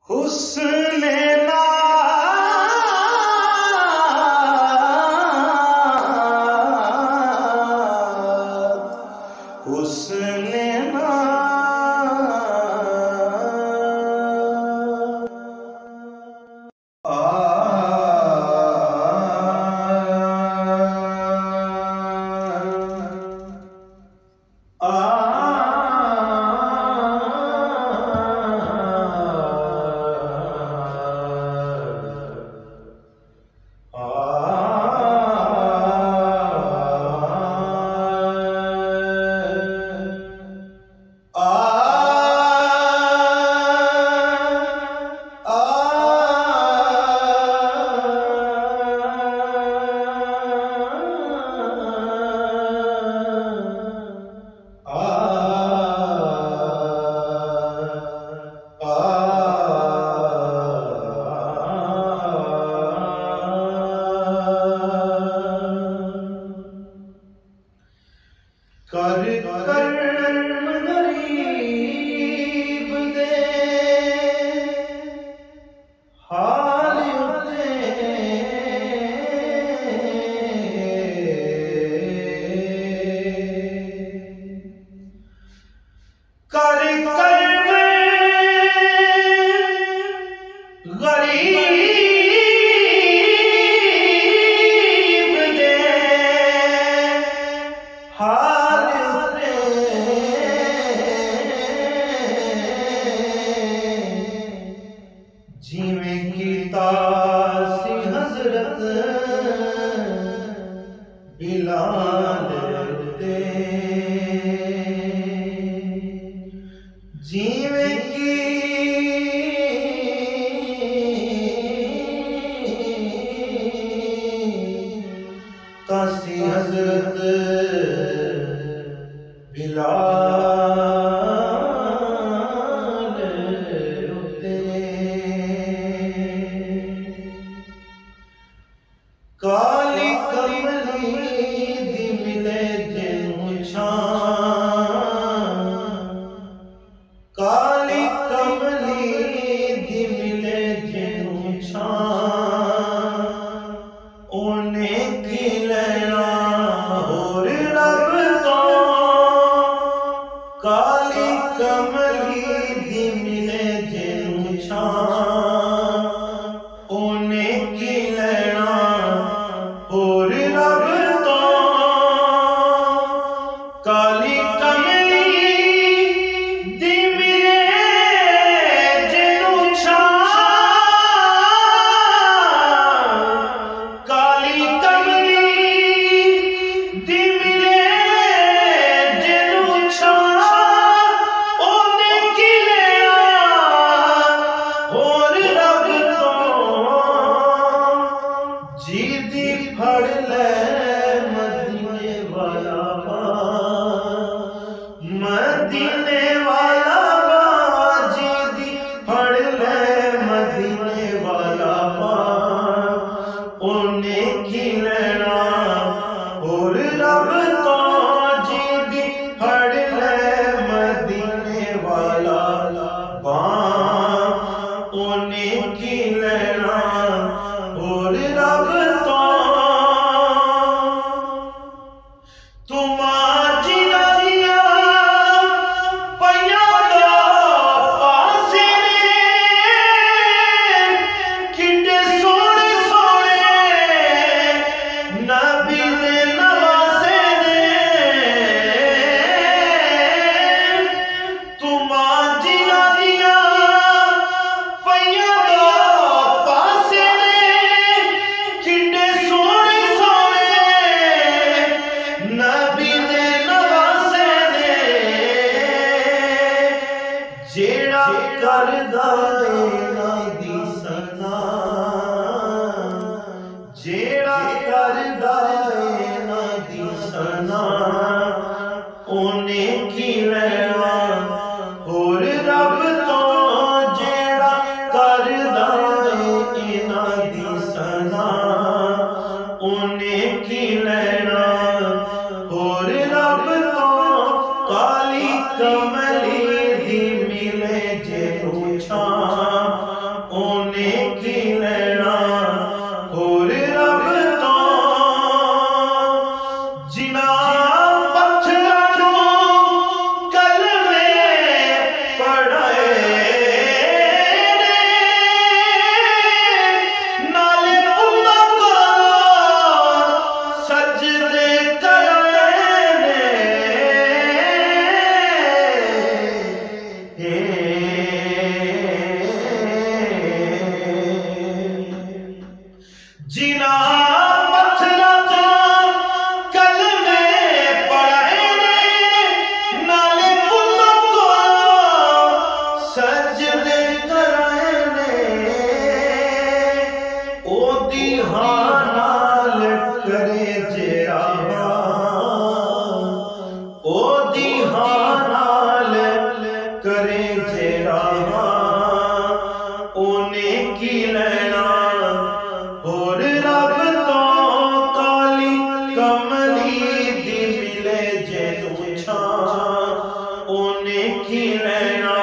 हुस्न ना हुस्न ना कर कर्म गरीब दे हाल उते कर कर्म गरीब दे हाल जिमें कीता सी हजरत बिलाल दे जिमें कीता सी हजरत बिलाल काली कमली दी मिले जिन्हू छां काली कमली दी मिले जिन्हू छां ओने की लेना होर रब तो काली कमली दी मिले जिन्हू छां ओने की लेना और रब तो काली कमली दी मिले जिन्हू छां काली कमली दी मिले जिन्हू छां ओने की लेना और रब तो जीदी फड़ ले मदीने वाला मदीने वाला जीदी फड़ ले मदीने वाला ओने की लेना और रब तो जीदी फड़ ले मदीने वाला ओने की लेना और रब तो जेड़ा करदा इन्हां दी सना जेड़ा करदा इन्हां दी सना ओने की लेना और रब तो जेड़ा करदा इन्हां दी सना ओने की लेना और रब तो काली कमली दी मिले जे छां की लेना होर रब तो काली कमली दी मिले जे छां ओने की लेना